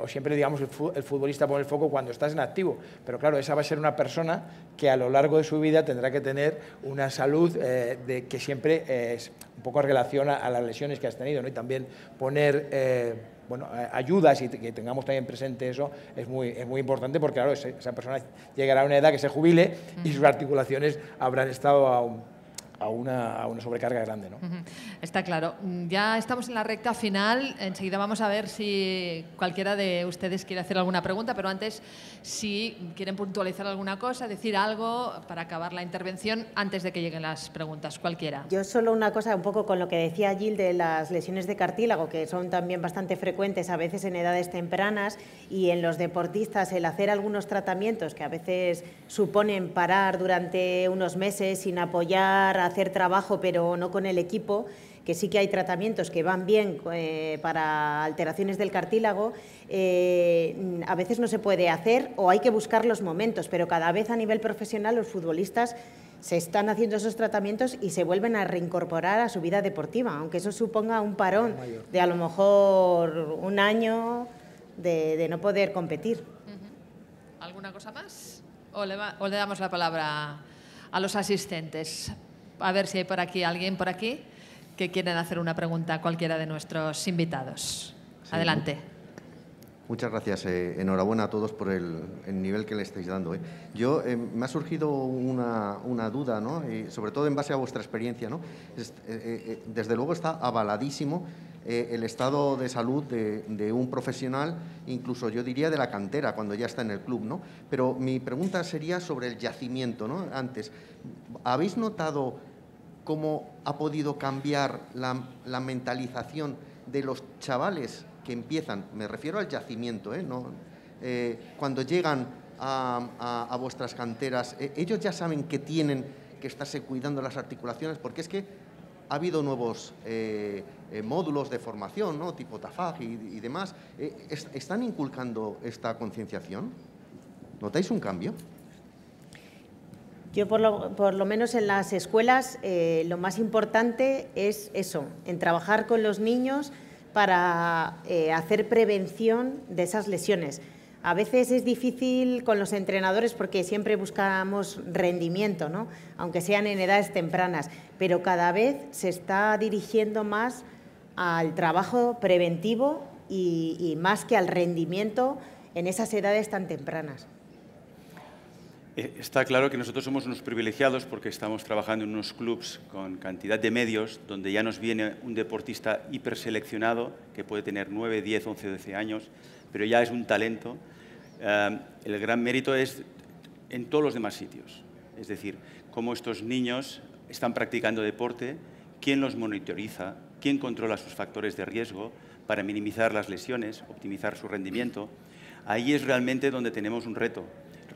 o siempre, digamos, el futbolista pone el foco cuando estás en activo, pero claro, esa va a ser una persona que a lo largo de su vida tendrá que tener una salud que siempre es un poco en relación a las lesiones que has tenido, ¿no? Y también poner ayudas y que tengamos también presente eso es muy importante porque, claro, esa persona llegará a una edad que se jubile y sus articulaciones habrán estado a una sobrecarga grande, ¿no? Está claro. Ya estamos en la recta final. Enseguida vamos a ver si cualquiera de ustedes quiere hacer alguna pregunta, pero antes, si quieren puntualizar alguna cosa, decir algo para acabar la intervención antes de que lleguen las preguntas, cualquiera. Yo solo una cosa, un poco con lo que decía Gil de las lesiones de cartílago, que son también bastante frecuentes a veces en edades tempranas, y en los deportistas el hacer algunos tratamientos que a veces suponen parar durante unos meses sin apoyar, hacer trabajo pero no con el equipo, que sí que hay tratamientos que van bien para alteraciones del cartílago, a veces no se puede hacer o hay que buscar los momentos, pero cada vez a nivel profesional los futbolistas se están haciendo esos tratamientos y se vuelven a reincorporar a su vida deportiva, aunque eso suponga un parón de a lo mejor un año de no poder competir. ¿Alguna cosa más? ¿O le damos la palabra a los asistentes? A ver si hay por aquí alguien por aquí que quieren hacer una pregunta a cualquiera de nuestros invitados. Sí. Adelante. Muchas gracias. Enhorabuena a todos por el nivel que le estáis dando. Yo, me ha surgido una duda, ¿no? Y sobre todo en base a vuestra experiencia, ¿no? Desde luego está avaladísimo el estado de salud de un profesional, incluso yo diría de la cantera, cuando ya está en el club, ¿no? Pero mi pregunta sería sobre el yacimiento, ¿no? Antes, ¿habéis notado cómo ha podido cambiar la mentalización de los chavales que empiezan, me refiero al yacimiento, ¿no? Cuando llegan a vuestras canteras, ellos ya saben que tienen que estarse cuidando las articulaciones, porque es que ha habido nuevos módulos de formación, ¿no? Tipo TAFAG y demás. ¿Están inculcando esta concienciación? ¿Notáis un cambio? Yo, por lo menos en las escuelas, lo más importante es eso, en trabajar con los niños para hacer prevención de esas lesiones. A veces es difícil con los entrenadores porque siempre buscamos rendimiento, ¿no? Aunque sean en edades tempranas, pero cada vez se está dirigiendo más al trabajo preventivo y más que al rendimiento en esas edades tan tempranas. Está claro que nosotros somos unos privilegiados porque estamos trabajando en unos clubs con cantidad de medios donde ya nos viene un deportista hiperseleccionado que puede tener 9, 10, 11, 12 años, pero ya es un talento. El gran mérito es en todos los demás sitios, es decir, cómo estos niños están practicando deporte, quién los monitoriza, quién controla sus factores de riesgo para minimizar las lesiones, optimizar su rendimiento. Ahí es realmente donde tenemos un reto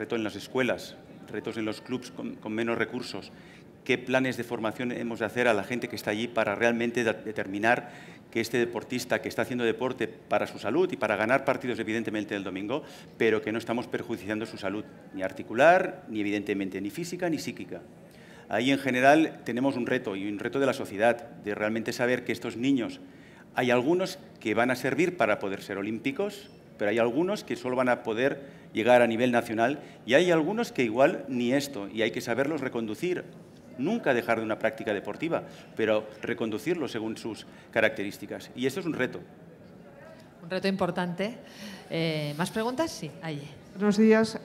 en las escuelas, retos en los clubs con menos recursos. ¿Qué planes de formación hemos de hacer a la gente que está allí para realmente determinar que este deportista que está haciendo deporte para su salud y para ganar partidos evidentemente el domingo, pero que no estamos perjudiciando su salud, ni articular, ni evidentemente ni física ni psíquica? Ahí en general tenemos un reto, y un reto de la sociedad, de realmente saber que estos niños, hay algunos que van a servir para poder ser olímpicos, pero hay algunos que solo van a poder llegar a nivel nacional y hay algunos que igual ni esto, y hay que saberlos reconducir. Nunca dejar de una práctica deportiva, pero reconducirlos según sus características. Y esto es un reto. Un reto importante. ¿Más preguntas? Sí, ahí. Buenos días.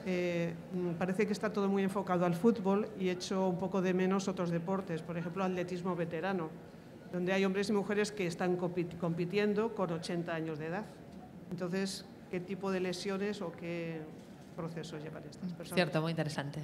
Parece que está todo muy enfocado al fútbol y echo un poco de menos otros deportes, por ejemplo, atletismo veterano, donde hay hombres y mujeres que están compitiendo con 80 años de edad. Entonces, ¿qué tipo de lesiones o qué procesos llevan estas personas? Cierto, muy interesante.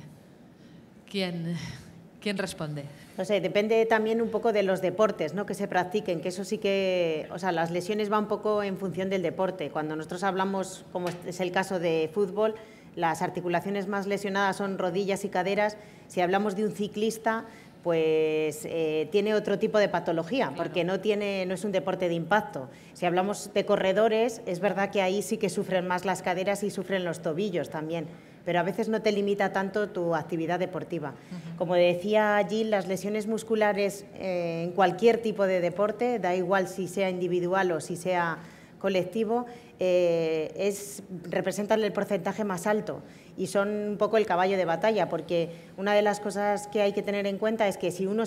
¿Quién responde? No sé, depende también un poco de los deportes, ¿no?, que se practiquen, que eso sí que, o sea, las lesiones van un poco en función del deporte. Cuando nosotros hablamos, como es el caso de fútbol, las articulaciones más lesionadas son rodillas y caderas. Si hablamos de un ciclista, pues tiene otro tipo de patología, porque no es un deporte de impacto. Si hablamos de corredores, es verdad que ahí sí que sufren más las caderas y sufren los tobillos también, pero a veces no te limita tanto tu actividad deportiva. Como decía Jill, las lesiones musculares en cualquier tipo de deporte, da igual si sea individual o si sea colectivo, representan el porcentaje más alto y son un poco el caballo de batalla, porque una de las cosas que hay que tener en cuenta es que si uno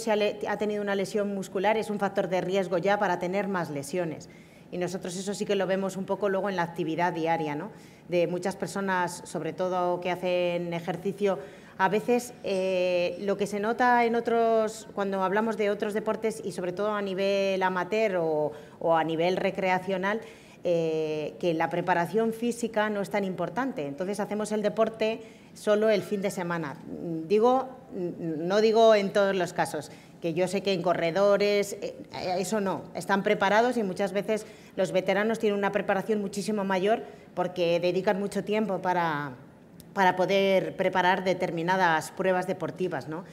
ha tenido una lesión muscular es un factor de riesgo ya para tener más lesiones. Y nosotros eso sí que lo vemos un poco luego en la actividad diaria, ¿no?, de muchas personas, sobre todo que hacen ejercicio. A veces lo que se nota cuando hablamos de otros deportes y sobre todo a nivel amateur o a nivel recreacional, que la preparación física no es tan importante. Entonces hacemos el deporte solo el fin de semana. No digo en todos los casos, que yo sé que en corredores, eso no, están preparados y muchas veces los veteranos tienen una preparación muchísimo mayor porque dedican mucho tiempo para poder preparar determinadas pruebas deportivas, ¿no?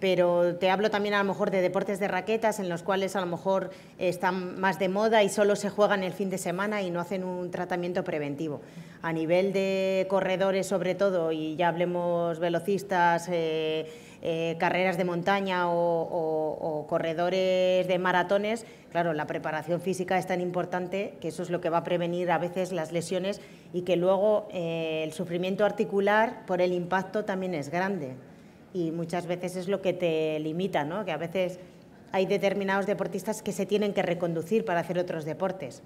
Pero te hablo también a lo mejor de deportes de raquetas en los cuales a lo mejor están más de moda y solo se juegan el fin de semana y no hacen un tratamiento preventivo. A nivel de corredores sobre todo, y ya hablemos velocistas, carreras de montaña o corredores de maratones, claro, la preparación física es tan importante que eso es lo que va a prevenir a veces las lesiones y que luego el sufrimiento articular por el impacto también es grande. Y muchas veces es lo que te limita, ¿no?, que a veces hay determinados deportistas que se tienen que reconducir para hacer otros deportes.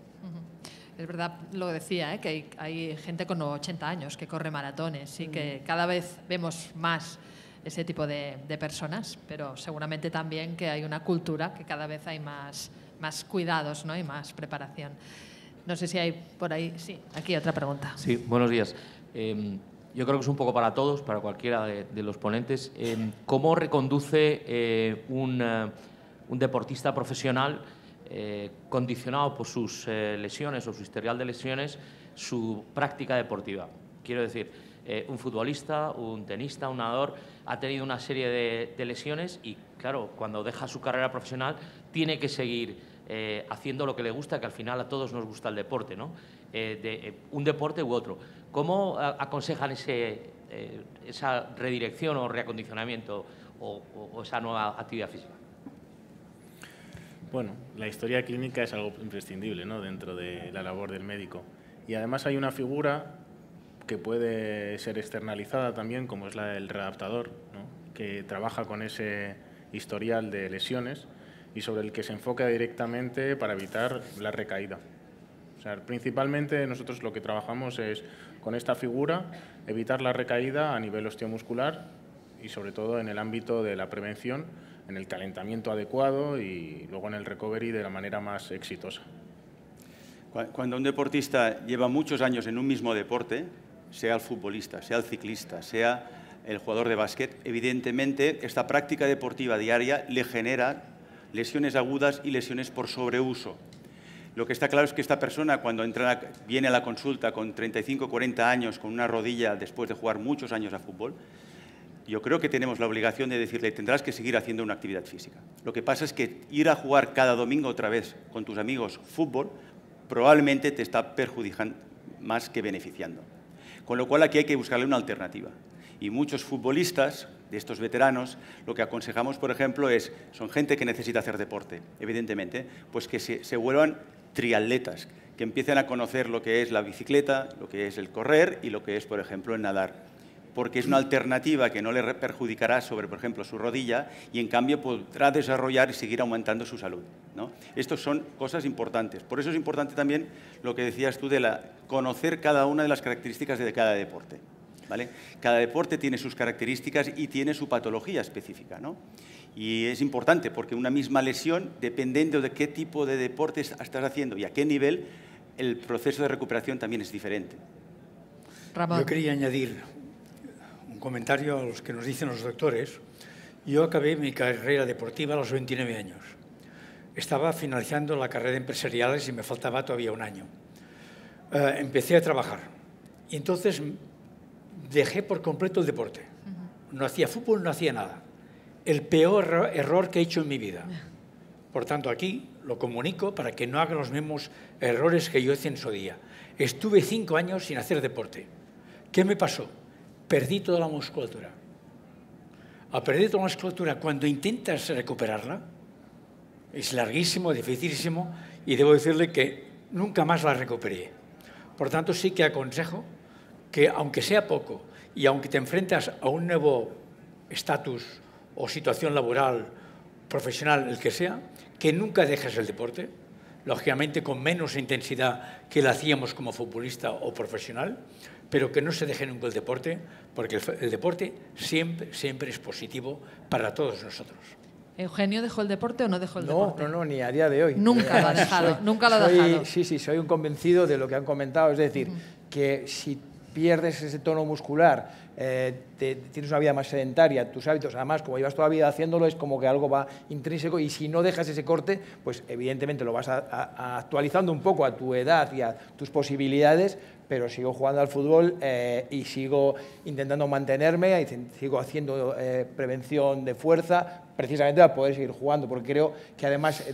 Es verdad, lo decía, que hay gente con 80 años que corre maratones y que cada vez vemos más ese tipo de personas, pero seguramente también que hay una cultura que cada vez hay más cuidados, ¿no? Y más preparación. No sé si hay por ahí... Sí, aquí otra pregunta. Sí, buenos días. Yo creo que es un poco para todos, para cualquiera de los ponentes. ¿Cómo reconduce un deportista profesional condicionado por sus lesiones o su historial de lesiones su práctica deportiva? Quiero decir, un futbolista, un tenista, un nadador ha tenido una serie de lesiones y, claro, cuando deja su carrera profesional tiene que seguir haciendo lo que le gusta, que al final a todos nos gusta el deporte, ¿no? Un deporte u otro. ¿Cómo aconsejan esa redirección o reacondicionamiento o esa nueva actividad física? Bueno, la historia clínica es algo imprescindible, ¿no?, dentro de la labor del médico. Y además hay una figura que puede ser externalizada también, como es la del readaptador, ¿no?, que trabaja con ese historial de lesiones y sobre el que se enfoca directamente para evitar la recaída. O sea, principalmente nosotros lo que trabajamos es con esta figura evitar la recaída a nivel osteomuscular y sobre todo en el ámbito de la prevención, en el calentamiento adecuado y luego en el recovery de la manera más exitosa. Cuando un deportista lleva muchos años en un mismo deporte, sea el futbolista, sea el ciclista, sea el jugador de básquet, evidentemente esta práctica deportiva diaria le genera lesiones agudas y lesiones por sobreuso. Lo que está claro es que esta persona, cuando viene a la consulta con 35 o 40 años, con una rodilla después de jugar muchos años a fútbol, yo creo que tenemos la obligación de decirle, tendrás que seguir haciendo una actividad física. Lo que pasa es que ir a jugar cada domingo otra vez con tus amigos fútbol probablemente te está perjudicando más que beneficiando. Con lo cual aquí hay que buscarle una alternativa. Y muchos futbolistas de estos veteranos, lo que aconsejamos, por ejemplo, son gente que necesita hacer deporte, evidentemente, pues que se vuelvan triatletas, que empiecen a conocer lo que es la bicicleta, lo que es el correr y lo que es, por ejemplo, el nadar. Porque es una alternativa que no le perjudicará sobre, por ejemplo, su rodilla y, en cambio, podrá desarrollar y seguir aumentando su salud, ¿no? Estas son cosas importantes. Por eso es importante también lo que decías tú de conocer cada una de las características de cada deporte, ¿vale? Cada deporte tiene sus características y tiene su patología específica, ¿no? Y es importante porque una misma lesión, dependiendo de qué tipo de deporte estás haciendo y a qué nivel, el proceso de recuperación también es diferente. Ramón. Yo quería añadir un comentario a los que nos dicen los doctores. Yo acabé mi carrera deportiva a los 29 años. Estaba finalizando la carrera de empresariales y me faltaba todavía un año. Empecé a trabajar y entonces dejé por completo el deporte. No hacía fútbol, no hacía nada. El peor error que he hecho en mi vida. Por tanto, aquí lo comunico para que no hagan los mismos errores que yo hice en su día. Estuve 5 años sin hacer deporte. ¿Qué me pasó? Perdí toda la musculatura. Al perder toda la musculatura, cuando intentas recuperarla, es larguísimo, dificilísimo, y debo decirle que nunca más la recuperé. Por tanto, sí que aconsejo que, aunque sea poco, y aunque te enfrentas a un nuevo estatus o situación laboral, profesional, el que sea, que nunca dejes el deporte, lógicamente con menos intensidad que la hacíamos como futbolista o profesional, pero que no se deje nunca el deporte, porque el deporte siempre es positivo para todos nosotros. ¿Eugenio dejó el deporte o no dejó el deporte? No, ni a día de hoy. Nunca lo ha dejado, nunca lo ha dejado. Sí, soy un convencido de lo que han comentado, es decir, que si pierdes ese tono muscular, tienes una vida más sedentaria, tus hábitos, además, como llevas toda la vida haciéndolo, es como que algo va intrínseco y si no dejas ese corte, pues evidentemente lo vas actualizando un poco a tu edad y a tus posibilidades, pero sigo jugando al fútbol y sigo intentando mantenerme, y sigo haciendo prevención de fuerza, precisamente para poder seguir jugando, porque creo que además,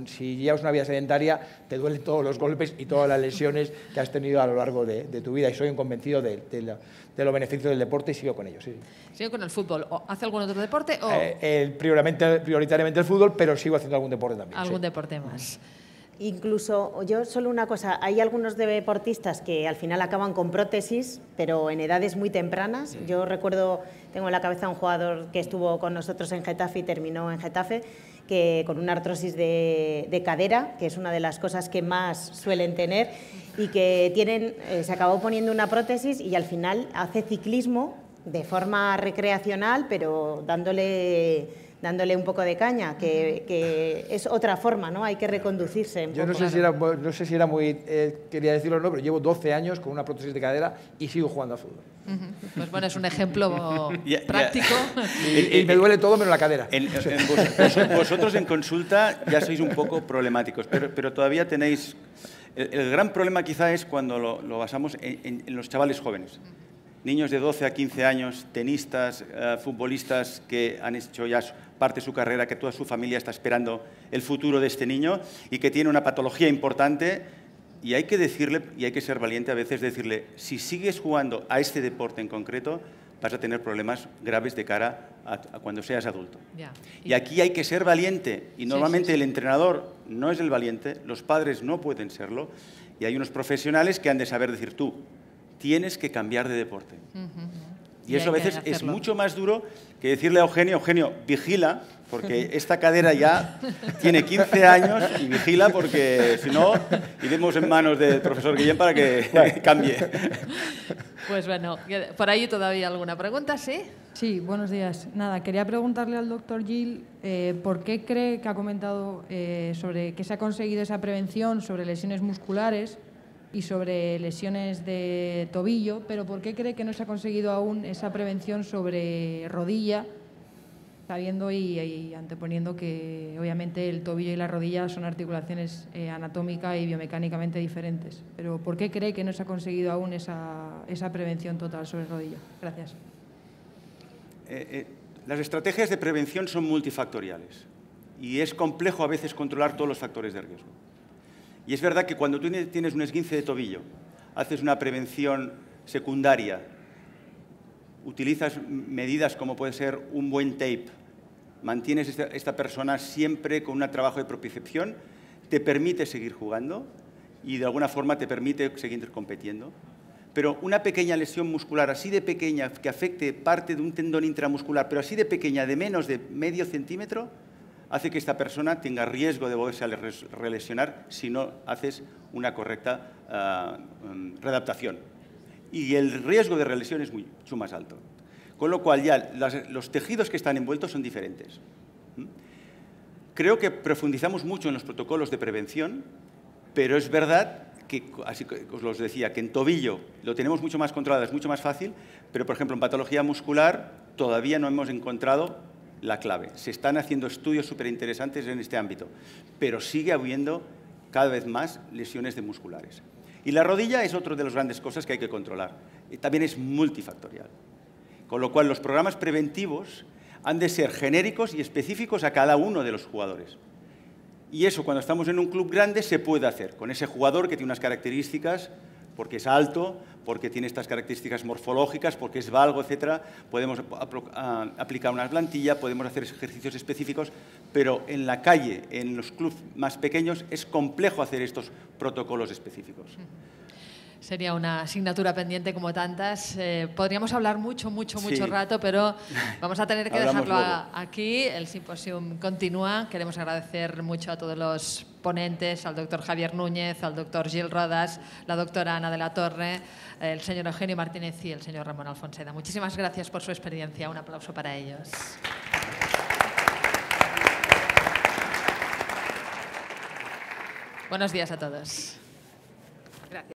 si llevas una vida sedentaria, te duelen todos los golpes y todas las lesiones que has tenido a lo largo de tu vida, y soy un convencido de los beneficios del deporte y sigo con ellos. Sí. ¿Sigo con el fútbol? ¿Hace algún otro deporte? O... Prioritariamente el fútbol, pero sigo haciendo algún deporte también. Algún deporte más. Incluso, yo solo una cosa, hay algunos deportistas que al final acaban con prótesis, pero en edades muy tempranas. Yo recuerdo, tengo en la cabeza un jugador que estuvo con nosotros en Getafe y terminó en Getafe, con una artrosis de cadera, que es una de las cosas que más suelen tener, y que se acabó poniendo una prótesis y al final hace ciclismo de forma recreacional, pero dándole un poco de caña, que es otra forma, ¿no? Hay que reconducirse. Yo no sé si era muy, quería decirlo o no, pero llevo 12 años con una prótesis de cadera y sigo jugando a fútbol. Pues bueno, es un ejemplo práctico. Y me duele todo menos la cadera. Vosotros en consulta ya sois un poco problemáticos, pero todavía tenéis... El gran problema quizá es cuando lo basamos en los chavales jóvenes. Niños de 12 a 15 años, tenistas, futbolistas que han hecho ya parte de su carrera, que toda su familia está esperando el futuro de este niño y que tiene una patología importante, y hay que decirle, y hay que ser valiente a veces, decirle, si sigues jugando a este deporte en concreto, vas a tener problemas graves de cara a cuando seas adulto. Yeah. Y aquí hay que ser valiente, y normalmente el entrenador no es el valiente, los padres no pueden serlo, y hay unos profesionales que han de saber decir, tú tienes que cambiar de deporte. Y eso a veces es mucho más duro que decirle a Eugenio, vigila, porque esta cadera ya tiene 15 años y vigila porque si no, iremos en manos del profesor Guillén para que cambie. Pues bueno, por ahí todavía alguna pregunta, ¿sí? Sí, buenos días. Nada, quería preguntarle al doctor Gil por qué cree que ha comentado sobre que se ha conseguido esa prevención sobre lesiones musculares y sobre lesiones de tobillo, pero ¿por qué cree que no se ha conseguido aún esa prevención sobre rodilla, sabiendo y anteponiendo que obviamente el tobillo y la rodilla son articulaciones anatómica y biomecánicamente diferentes? Pero ¿por qué cree que no se ha conseguido aún esa prevención total sobre rodilla? Gracias. Las estrategias de prevención son multifactoriales y es complejo a veces controlar todos los factores de riesgo. Y es verdad que cuando tú tienes un esguince de tobillo, haces una prevención secundaria, utilizas medidas como puede ser un buen tape, mantienes esta persona siempre con un trabajo de propiocepción, te permite seguir jugando y de alguna forma te permite seguir compitiendo. Pero una pequeña lesión muscular así de pequeña que afecte parte de un tendón intramuscular, pero así de pequeña, de menos de medio centímetro, hace que esta persona tenga riesgo de volverse a relesionar si no haces una correcta readaptación. Y el riesgo de relesión es mucho más alto. Con lo cual ya los tejidos que están envueltos son diferentes. Creo que profundizamos mucho en los protocolos de prevención, pero es verdad que, así que os lo decía, que en tobillo lo tenemos mucho más controlado, es mucho más fácil, pero por ejemplo en patología muscular todavía no hemos encontrado la clave. Se están haciendo estudios súper interesantes en este ámbito, pero sigue habiendo cada vez más lesiones de musculares. Y la rodilla es otra de las grandes cosas que hay que controlar. También es multifactorial. Con lo cual, los programas preventivos han de ser genéricos y específicos a cada uno de los jugadores. Y eso, cuando estamos en un club grande, se puede hacer con ese jugador que tiene unas características, porque es alto, porque tiene estas características morfológicas, porque es valgo, etc. Podemos aplicar una plantilla, podemos hacer ejercicios específicos, pero en la calle, en los clubes más pequeños, es complejo hacer estos protocolos específicos. Sería una asignatura pendiente como tantas. Podríamos hablar mucho rato, pero vamos a tener que dejarlo aquí. El simposium continúa. Queremos agradecer mucho a todos los ponentes, al doctor Javier Núñez, al doctor Gil Rodas, la doctora Ana de la Torre, el señor Eugenio Martínez y el señor Ramón Alfonseda. Muchísimas gracias por su experiencia. Un aplauso para ellos. Buenos días a todos.